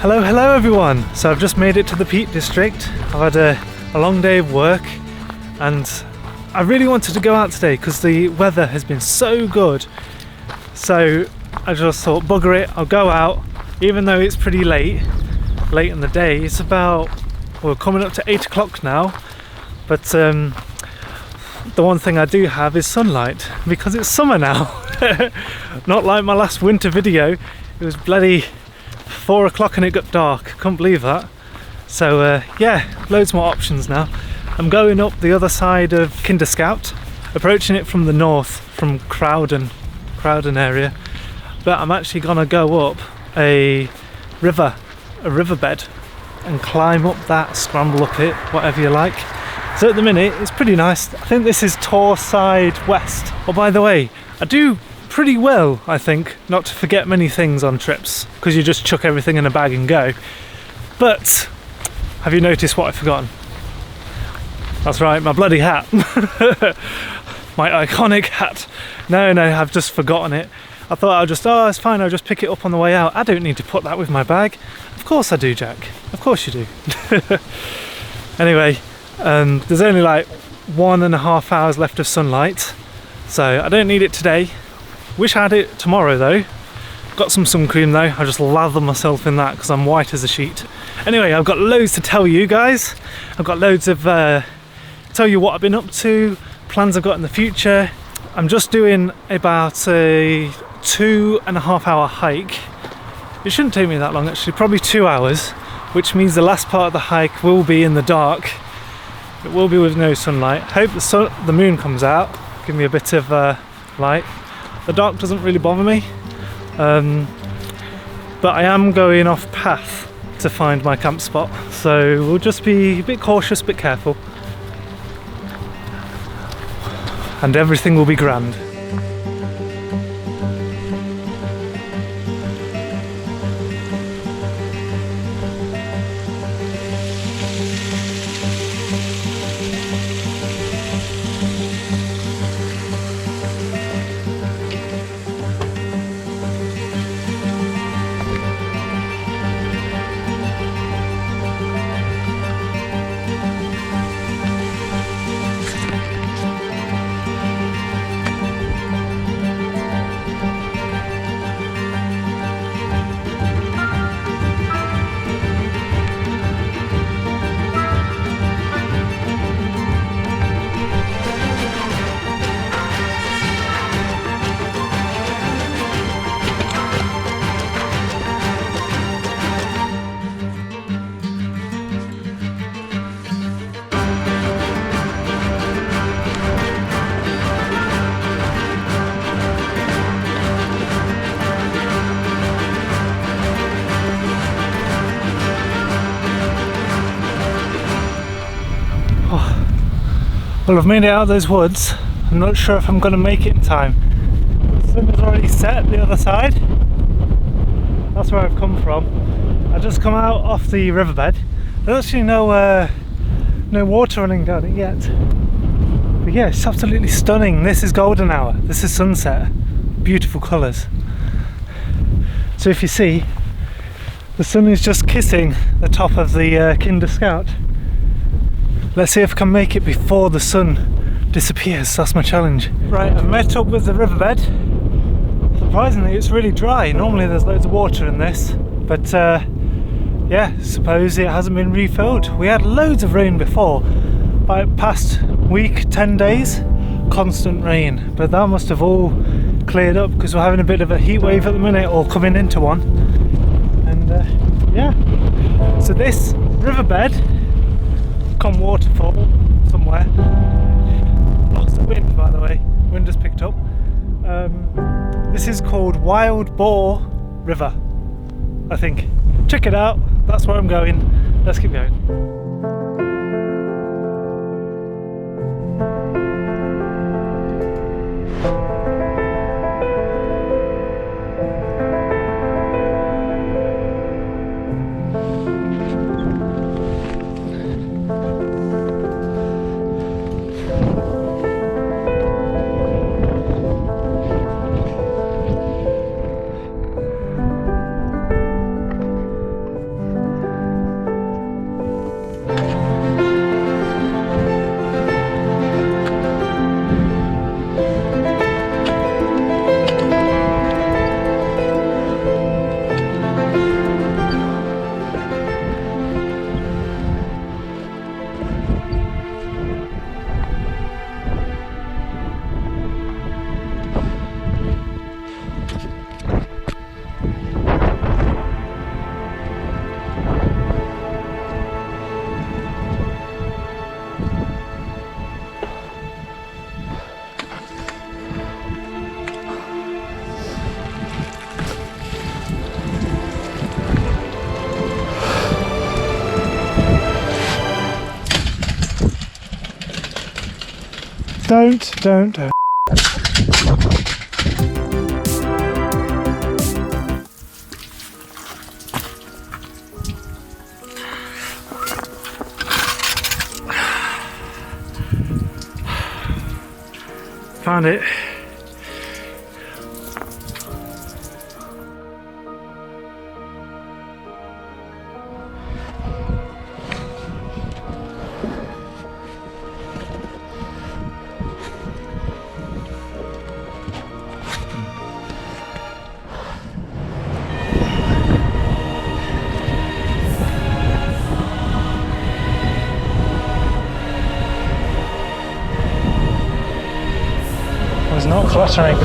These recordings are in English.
Hello everyone! So I've just made it to the Peak District. I've had a long day of work and I really wanted to go out today because the weather has been so good. So I just thought, bugger it, I'll go out even though it's pretty late in the day. It's about, we're coming up to 8 o'clock now, but the one thing I do have is sunlight because it's summer now. Not like my last winter video, it was bloody 4 o'clock and it got dark. Couldn't believe that. So yeah, loads more options now. I'm going up the other side of Kinder Scout, approaching it from the north, from Crowden area, but I'm actually gonna go up a riverbed and climb up that, scramble up it, whatever you like. So at the minute it's pretty nice. I think this is Torside West. Oh, by the way, I do pretty well, I think, not to forget many things on trips, because you just chuck everything in a bag and go. But have you noticed what I've forgotten? That's right, my bloody hat. My iconic hat. No, I've just forgotten it. I thought I'll just, oh, it's fine, I'll just pick it up on the way out. I don't need to put that with my bag. Of course I do, Jack. Of course you do. Anyway, there's only like 1.5 hours left of sunlight, so I don't need it today. Wish I had it tomorrow though. Got some sun cream though. I just lather myself in that because I'm white as a sheet. Anyway, I've got loads to tell you guys. I've got loads of tell you what I've been up to, plans I've got in the future. I'm just doing about a 2.5 hour hike. It shouldn't take me that long actually, probably 2 hours, which means the last part of the hike will be in the dark. It will be with no sunlight. Hope the moon comes out, give me a bit of light. The dark doesn't really bother me, but I am going off path to find my camp spot, so we'll just be a bit cautious, a bit careful, and everything will be grand. Well, I've made it out of those woods. I'm not sure if I'm going to make it in time. The sun has already set the other side. That's where I've come from. I just come out off the riverbed. There's actually no water running down it yet. But yeah, it's absolutely stunning. This is golden hour. This is sunset. Beautiful colours. So if you see, the sun is just kissing the top of the Kinder Scout. Let's see if I can make it before the sun disappears. That's my challenge. Right, I've met up with the riverbed. Surprisingly, it's really dry. Normally there's loads of water in this, but yeah, suppose it hasn't been refilled. We had loads of rain before. By past week, 10 days, constant rain, but that must have all cleared up because we're having a bit of a heat wave at the minute, or coming into one. And yeah, so this riverbed, waterfall somewhere. Lots of wind, by the way. Wind has picked up. This is called Wildboar River, I think. Check it out. That's where I'm going. Let's keep going. Don't. Found it. Was not flattering.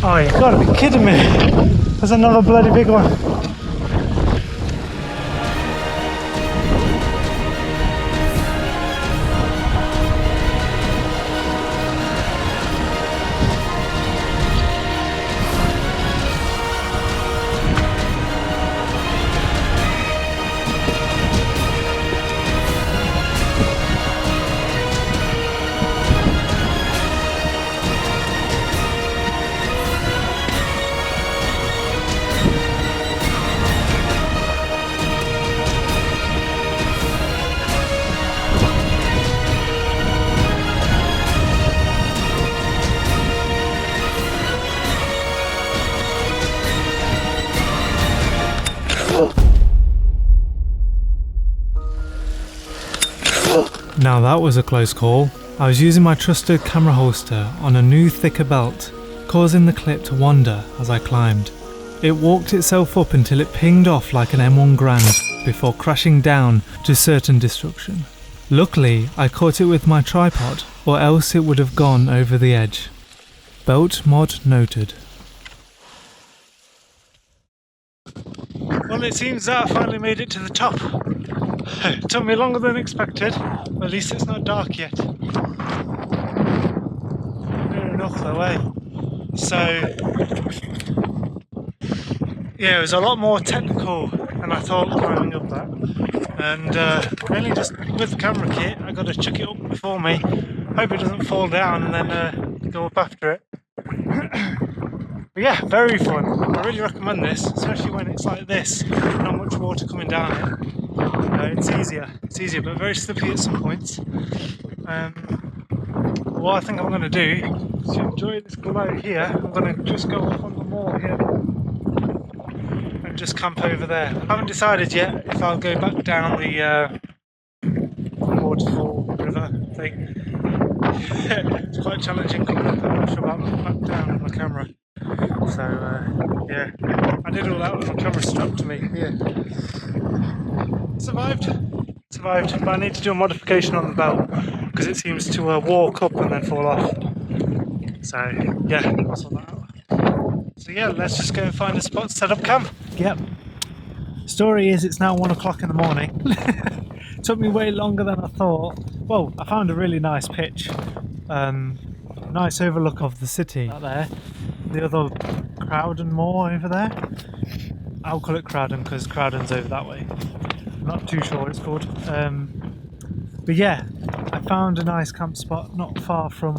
Oh, you gotta be kidding me. There's another bloody big one. Now that was a close call. I was using my trusted camera holster on a new thicker belt, causing the clip to wander as I climbed. It walked itself up until it pinged off like an M1 Grand before crashing down to certain destruction. Luckily, I caught it with my tripod, or else it would have gone over the edge. Belt mod noted. Well, it seems that I finally made it to the top. It took me longer than expected, but at least it's not dark yet. Near enough though, eh? So, yeah, it was a lot more technical than I thought climbing up that. And mainly just with the camera kit, I got to chuck it up before me, hope it doesn't fall down and then go up after it. But yeah, very fun. I really recommend this, especially when it's like this, not much water coming down it. It's easier, but very slippy at some points. What I think I'm going to do, to enjoy this glow here, I'm going to just go up on the moor here and just camp over there. I haven't decided yet if I'll go back down the waterfall river thing. It's quite challenging coming up, I'm not sure about back down with my camera. So yeah, I did all that with my camera strapped to me. Yeah, survived, but I need to do a modification on the belt because it seems to walk up and then fall off. So yeah, I'll sort that out. So yeah, let's just go and find a spot to set up camp. Yep. Story is, it's now 1 o'clock in the morning. Took me way longer than I thought. Well, I found a really nice pitch. Nice overlook of the city out there. The other Crowden Moor over there. I'll call it Crowden because Crowden's over that way. I'm not too sure what it's called. But yeah, I found a nice camp spot not far from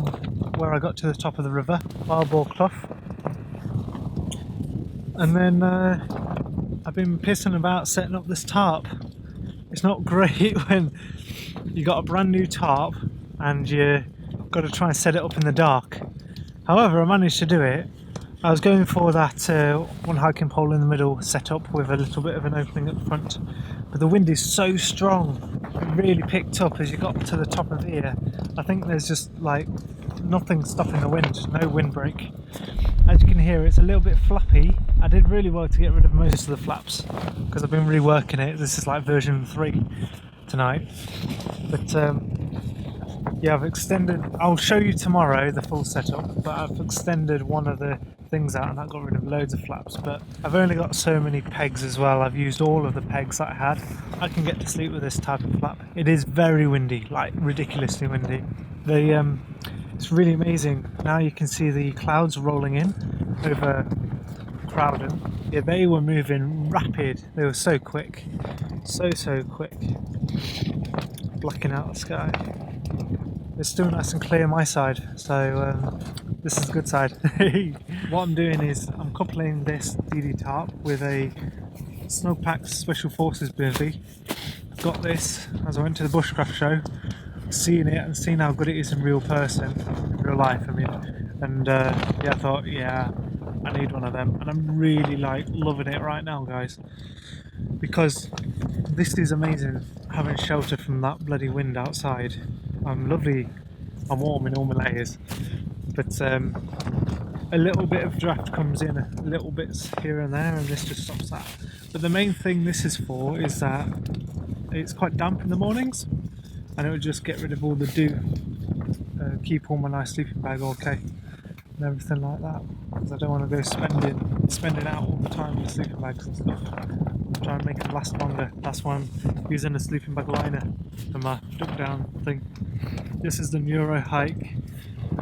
where I got to the top of the river, Wildboar Clough. And then I've been pissing about setting up this tarp. It's not great when you got a brand new tarp and you got to try and set it up in the dark. However, I managed to do it. I was going for that one hiking pole in the middle set up with a little bit of an opening at the front, but the wind is so strong. It really picked up as you got to the top of here. I think there's just like nothing stopping the wind, no windbreak. As you can hear, it's a little bit flappy. I did really well to get rid of most of the flaps because I've been reworking it. This is like version 3 tonight. But yeah, I've extended, I'll show you tomorrow the full setup, but I've extended one of the things out and that got rid of loads of flaps. But I've only got so many pegs as well. I've used all of the pegs that I had. I can get to sleep with this type of flap. It is very windy, like ridiculously windy. It's really amazing. Now you can see the clouds rolling in over Crowden. Yeah, they were moving rapid. They were so quick, so quick, blocking out the sky. It's still nice and clear my side, so this is the good side. What I'm doing is I'm coupling this DD tarp with a Snowpack Special Forces bivvy. I've got this as I went to the bushcraft show, seeing it and seeing how good it is in real life, I mean, and yeah, I thought, yeah, I need one of them, and I'm really like loving it right now, guys, because this is amazing, having shelter from that bloody wind outside. I'm warm in all my layers, but a little bit of draft comes in, a little bits here and there, and this just stops that. But the main thing this is for is that it's quite damp in the mornings, and it would just get rid of all the dew, keep all my nice sleeping bag okay, and everything like that, because I don't want to go spending out all the time with sleeping bags and stuff. I'm trying to make them last longer. That's why I'm using a sleeping bag liner for my duck down thing. This is the Neuro Hike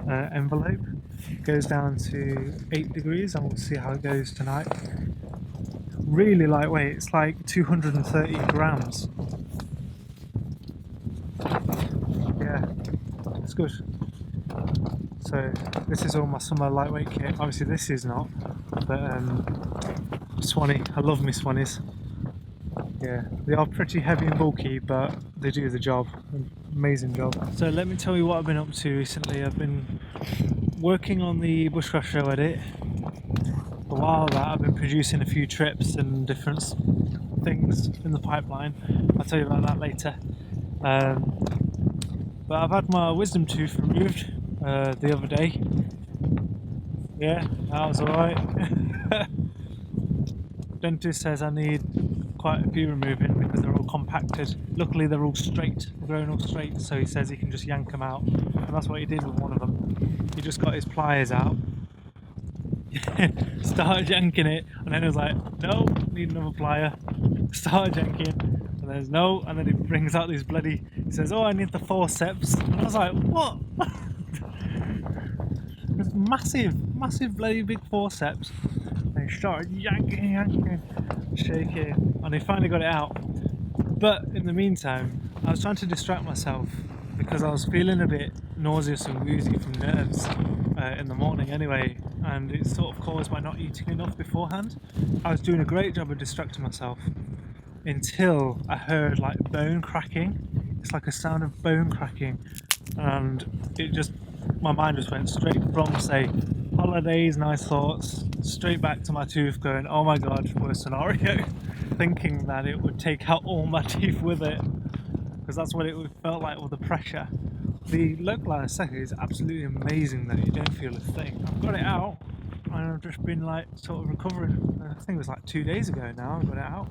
envelope. It goes down to 8 degrees, and we'll see how it goes tonight. Really lightweight, it's like 230 grams. Yeah, it's good. So this is all my summer lightweight kit. Obviously this is not, but Swanee, I love me Swanees. Yeah, they are pretty heavy and bulky, but they do the job. Amazing job. So let me tell you what I've been up to recently. I've been working on the bushcraft show edit. For a while that I've been producing a few trips and different things in the pipeline. I'll tell you about that later. But I've had my wisdom tooth removed the other day. Yeah, that was alright. Dentist says I need quite a few removing because they're all compacted. Luckily they're all straight, grown all straight, so he says he can just yank them out, and that's what he did with one of them. He just got his pliers out, started yanking it, and then he was like, no, need another plier. Started yanking, and there's no, and then he brings out these bloody, he says, oh, I need the forceps, and I was like, what? It's massive bloody big forceps. And he started yanking, shaking, and he finally got it out. But in the meantime, I was trying to distract myself because I was feeling a bit nauseous and woozy from nerves in the morning anyway, and it's sort of caused by not eating enough beforehand. I was doing a great job of distracting myself until I heard like bone cracking. It's like a sound of bone cracking, and it just, my mind just went straight from, say, holidays, nice thoughts, straight back to my tooth going, oh my god, worst scenario. Thinking that it would take out all my teeth with it, because that's what it felt like with the pressure. The local anaesthetic is absolutely amazing though, you don't feel a thing. I've got it out, and I've just been like sort of recovering. I think it was like 2 days ago now I got it out,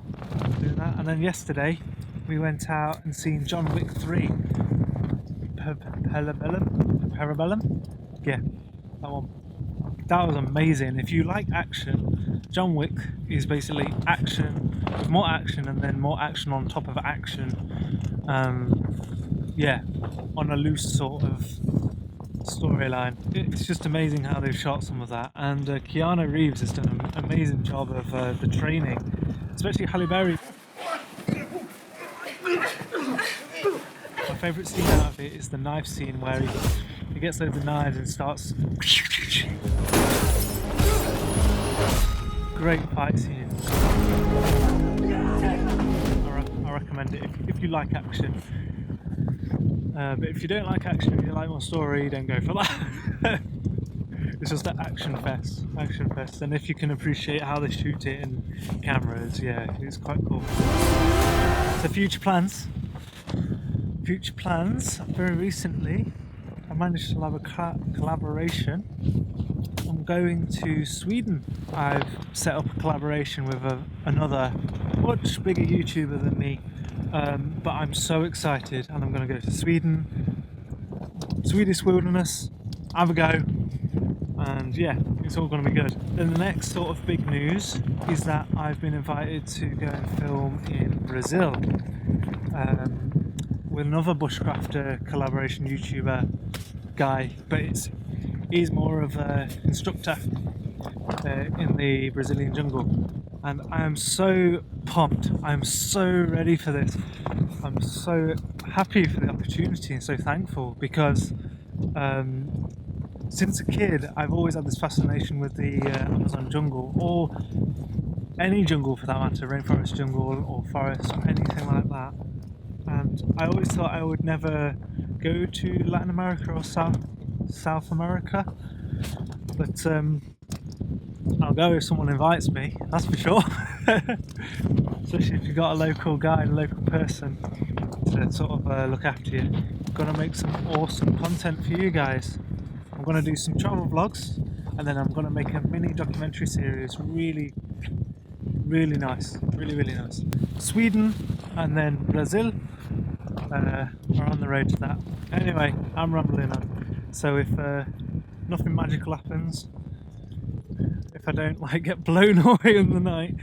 doing that. And then yesterday we went out and seen John Wick 3. Parabellum? Yeah, that one. That was amazing. If you like action, John Wick is basically action, with more action and then more action on top of action. Yeah, on a loose sort of storyline. It's just amazing how they've shot some of that. And Keanu Reeves has done an amazing job of the training, especially Halle Berry. My favourite scene out of it is the knife scene where he gets over the knives and starts. Great fight scene. I recommend it if you like action. But if you don't like action, if you like more story, don't go for that. It's just an action fest, and if you can appreciate how they shoot it in cameras, yeah, it's quite cool. So future plans. Very recently, I managed to have a collaboration. I'm going to Sweden. I've set up a collaboration with another much bigger YouTuber than me, but I'm so excited, and I'm going to go to Sweden, Swedish wilderness, have a go, and yeah, it's all going to be good. Then the next sort of big news is that I've been invited to go and film in Brazil with another bushcrafter collaboration YouTuber guy, but he's more of an instructor in the Brazilian jungle, and I am so pumped. I'm so ready for this. I'm so happy for the opportunity and so thankful, because since a kid I've always had this fascination with the Amazon jungle, or any jungle for that matter, rainforest jungle or forest or anything like that, and I always thought I would never go to Latin America or South America, but I'll go if someone invites me, that's for sure. Especially if you've got a local guide, a local person to sort of look after you. I'm going to make some awesome content for you guys. I'm going to do some travel vlogs, and then I'm going to make a mini documentary series. Really nice, really nice. Sweden and then Brazil are on the road to that. Anyway, I'm rambling on. So if nothing magical happens, if I don't get blown away in the night,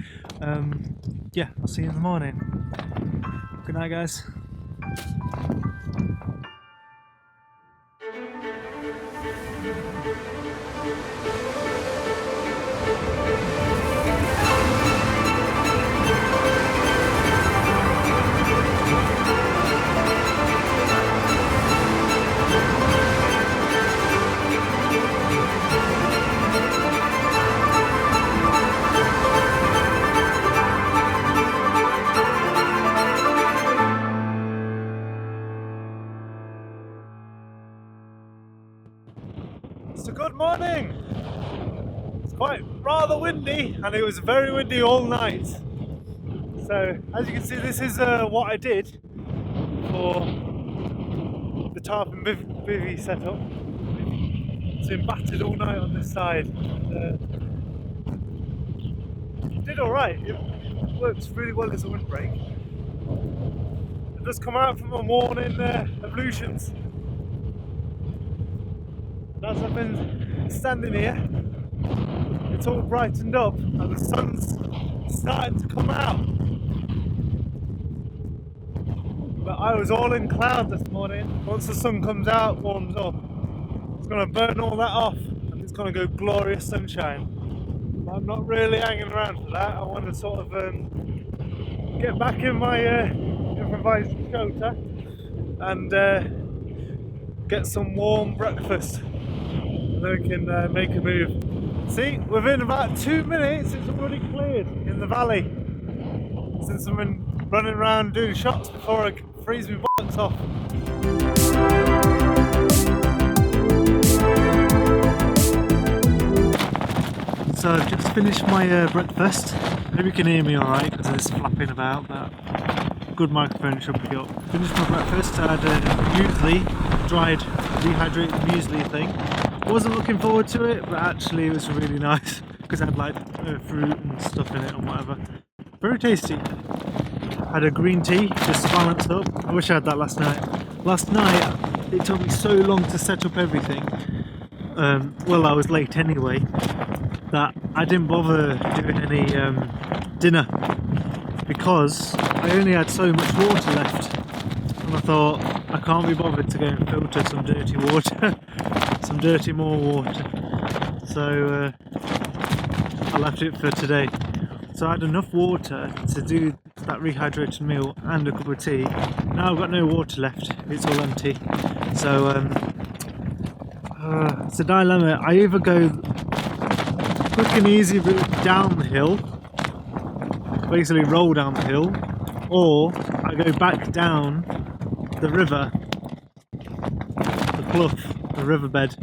yeah, I'll see you in the morning. Good night, guys. So good morning. It's quite rather windy, and it was very windy all night. So as you can see, this is what I did for the tarp and bivvy setup. It's been battered all night on this side. It did alright. It works really well as a windbreak. It does come out from my morning ablutions. As I've been standing here, it's all brightened up and the sun's starting to come out. But I was all in cloud this morning. Once the sun comes out, warms up, it's going to burn all that off and it's going to go glorious sunshine. But I'm not really hanging around for that. I want to sort of get back in my improvised shelter and get some warm breakfast. Then we can make a move. See, within about 2 minutes it's already cleared in the valley, since I've been running around doing shots before I freeze my bollocks off. So I've just finished my breakfast. Hope you can hear me alright because it's flapping about, but good microphone should pick up. Finished my breakfast. I had a muesli, dried dehydrated muesli thing. I wasn't looking forward to it, but actually it was really nice because it had fruit and stuff in it and whatever. Very tasty. Had a green tea just to balance up. I wish I had that last night. Last night it took me so long to set up everything. Well, I was late anyway, that I didn't bother doing any dinner because I only had so much water left, and I thought I can't be bothered to go and filter some dirty water. Some dirty more water, so I left it for today. So I had enough water to do that rehydrated meal and a cup of tea. Now I've got no water left, it's all empty. So it's a dilemma. I either go quick and easy route down the hill, basically roll down the hill, or I go back down the river, the Clough, the riverbed,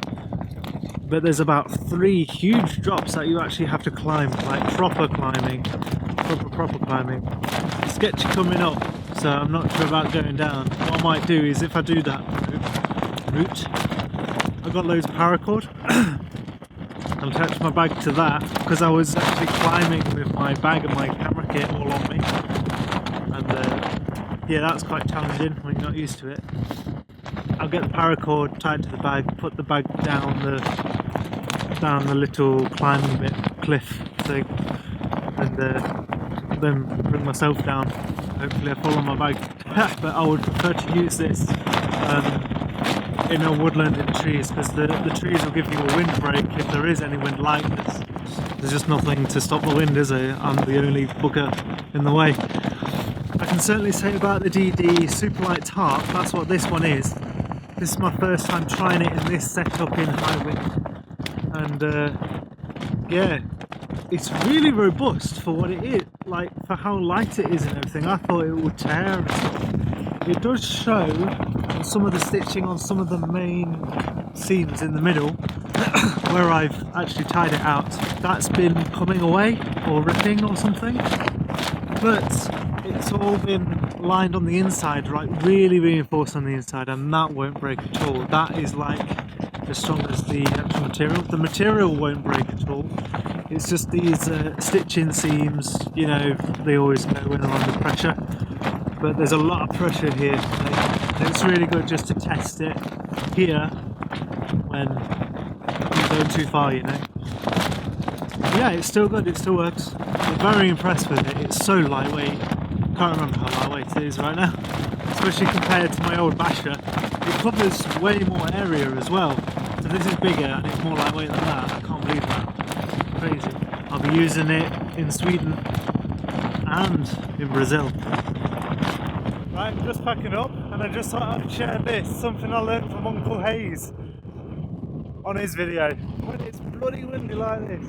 but there's about 3 huge drops that you actually have to climb, like proper climbing, proper climbing. Sketchy coming up, so I'm not sure about going down. What I might do is, if I do that route, I've got loads of paracord. I'll attach my bag to that, because I was actually climbing with my bag and my camera kit all on me, and yeah, that's quite challenging when you're not used to it. I'll get the paracord tied to the bag, put the bag down the little climbing bit, cliff thing, and then bring myself down. Hopefully I fall on my bag. But I would prefer to use this in a woodland in trees, because the trees will give you a windbreak if there is any wind like this. There's just nothing to stop the wind, is there? I'm the only bugger in the way. I can certainly say about the DD super light tarp, that's what this one is. This is my first time trying it in this setup in high wind, and yeah, it's really robust for what it is, like for how light it is and everything. I thought it would tear and stuff. It does show on some of the stitching on some of the main seams in the middle where I've actually tied it out. That's been coming away or ripping or something, but it's all been lined on the inside, right, really reinforced on the inside, and that won't break at all. That is like as strong as the actual material. The material won't break at all. It's just these stitching seams, you know, they always go when they're under pressure, but there's a lot of pressure here, and it's really good just to test it here when you go too far, you know. Yeah, it's still good, it still works. I'm very impressed with it. It's so lightweight. Can't remember how lightweight it is right now, especially compared to my old basher. It covers way more area as well, so this is bigger and it's more lightweight than that. I can't believe that. Crazy. I'll be using it in Sweden and in Brazil. Right, I'm just packing up, and I just thought I'd share this, something I learned from Uncle Hayes on his video. When it's bloody windy like this,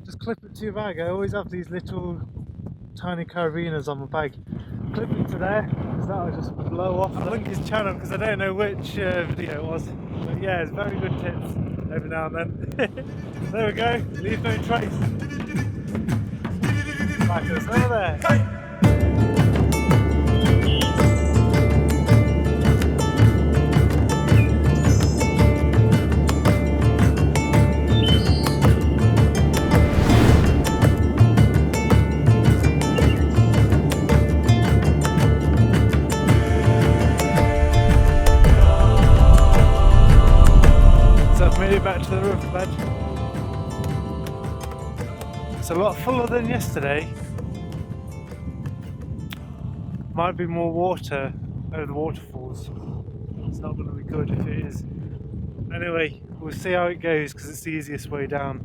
just clip it to your bag. I always have these little tiny carabiners on my bag. Clip it to there, because that'll just blow off. I'll link his channel because I don't know which video it was. But yeah, it's very good tips every now and then. There we go, leave no trace. Backers over there. Back to the riverbed. It's a lot fuller than yesterday. Might be more water over the waterfalls. It's not going to be good if it is. Anyway, we'll see how it goes, because it's the easiest way down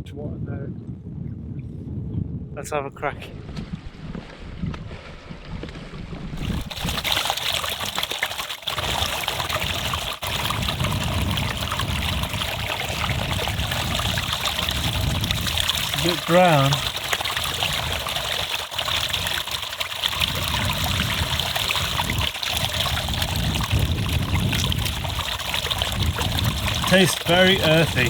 to what I know. Let's have a crack. A bit brown. Tastes very earthy.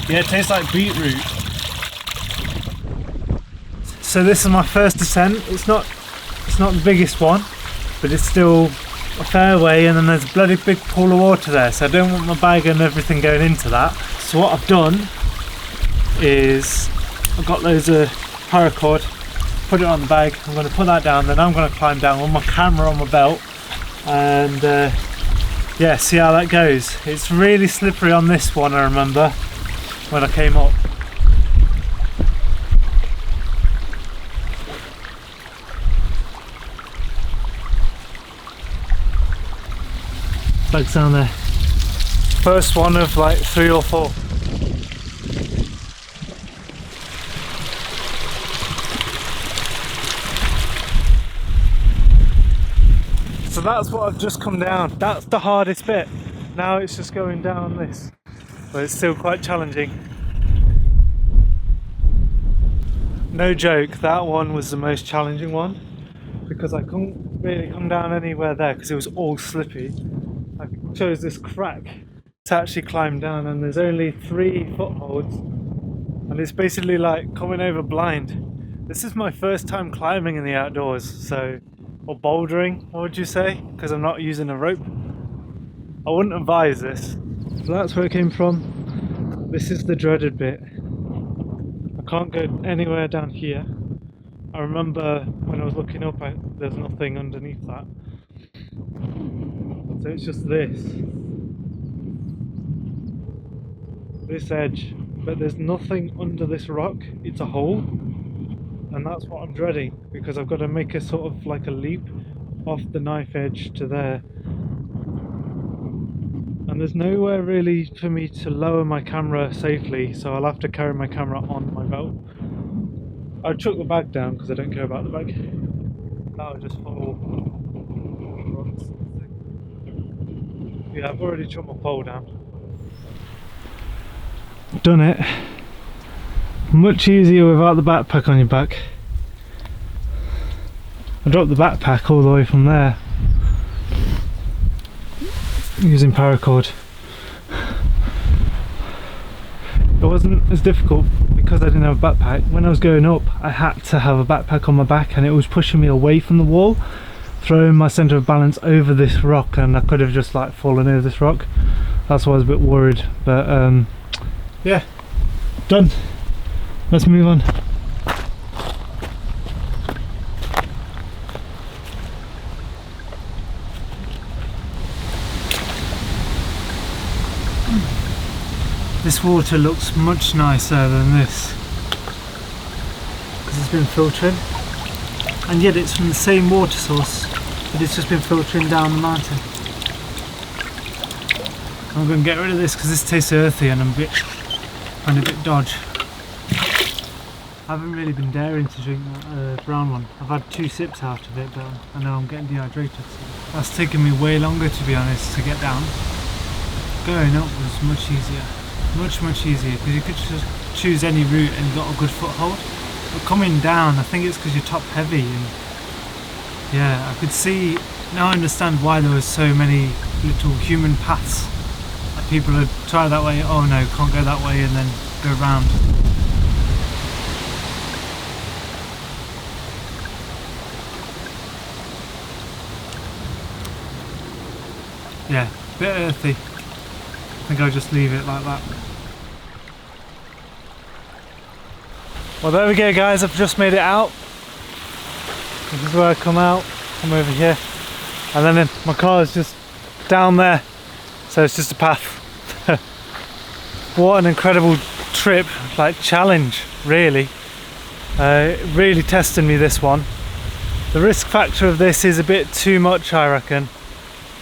Yeah, it tastes like beetroot. So this is my first descent. It's not the biggest one, but it's still a fair way, and then there's a bloody big pool of water there, so I don't want my bag and everything going into that. So what I've done is I've got loads of paracord, put it on the bag. I'm going to put that down, then I'm going to climb down with my camera on my belt, and yeah, see how that goes. It's really slippery on this one, I remember when I came up. Bags down there. First one of like 3 or 4. So that's what I've just come down. That's the hardest bit. Now it's just going down this, but it's still quite challenging. No joke, that one was the most challenging one, because I couldn't really come down anywhere there because it was all slippy. shows this crack to actually climb down, and there's only 3 footholds, and it's basically like coming over blind. This is my first time climbing in the outdoors, so, or bouldering, what would you say? Because I'm not using a rope. I wouldn't advise this. So that's where it came from. This is the dreaded bit. I can't go anywhere down here. I remember when I was looking up, there's nothing underneath that. So it's just this edge, but there's nothing under this rock. It's a hole, and that's what I'm dreading, because I've got to make a sort of like a leap off the knife edge to there, and there's nowhere really for me to lower my camera safely, so I'll have to carry my camera on my belt. I chuck the bag down because I don't care about the bag. That'll just fall. Yeah, I've already chucked my pole down. Done it. Much easier without the backpack on your back. I dropped the backpack all the way from there using paracord. It wasn't as difficult because I didn't have a backpack. When I was going up, I had to have a backpack on my back, and it was pushing me away from the wall, throwing my centre of balance over this rock, and I could have just like fallen over this rock. That's why I was a bit worried, but yeah, done. Let's move on. This water looks much nicer than this because it's been filtering, and yet it's from the same water source, but it's just been filtering down the mountain. I'm going to get rid of this because this tastes earthy and I'm a bit dodge. I haven't really been daring to drink that brown one. I've had 2 sips out of it, but I know I'm getting dehydrated. So that's taken me way longer, to be honest, to get down. Going up was much easier. Much easier, because you could just choose any route and you got a good foothold. But coming down, I think it's because you're top heavy, and yeah, I could see, now I understand why there were so many little human paths that people would try that way, oh no, can't go that way, and then go round. Yeah, bit earthy. I think I'll just leave it like that. Well, there we go guys, I've just made it out. This is where I come out, come over here, and then my car is just down there, so it's just a path. What an incredible trip, like challenge, really. Really testing me, this one. The risk factor of this is a bit too much, I reckon.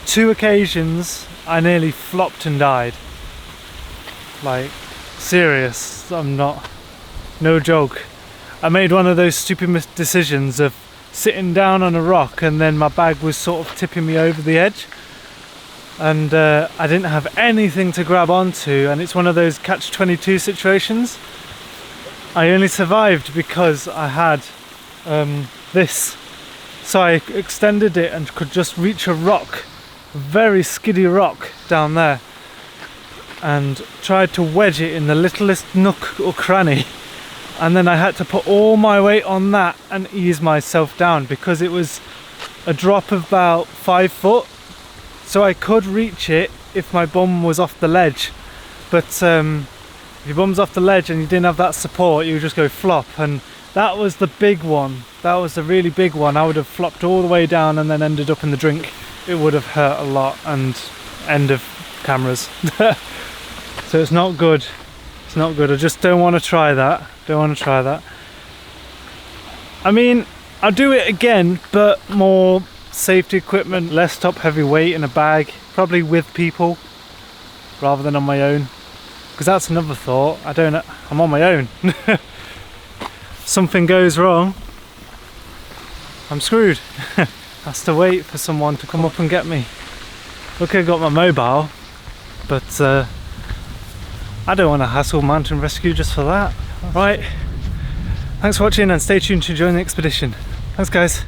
2 occasions I nearly flopped and died. Like, serious, I'm not, no joke. I made one of those stupid decisions of sitting down on a rock, and then my bag was sort of tipping me over the edge, and I didn't have anything to grab onto, and it's one of those catch-22 situations. I only survived because I had this, so I extended it and could just reach a rock, a very skiddy rock down there, and tried to wedge it in the littlest nook or cranny, and then I had to put all my weight on that and ease myself down, because it was a drop of about 5 foot, so I could reach it if my bum was off the ledge, but if your bum's off the ledge and you didn't have that support, you would just go flop, and that was the big one. That was the really big one. I would have flopped all the way down and then ended up in the drink. It would have hurt a lot, and end of cameras. So it's not good. It's not good. I just don't want to try that. Don't want to try that. I mean, I'll do it again, but more safety equipment, less top heavy weight in a bag, probably with people rather than on my own. Because that's another thought. I'm on my own. Something goes wrong, I'm screwed. Has to wait for someone to come up and get me. Look, I got my mobile, but I don't want to hassle mountain rescue just for that. Right, thanks for watching, and stay tuned to join the expedition. Thanks guys.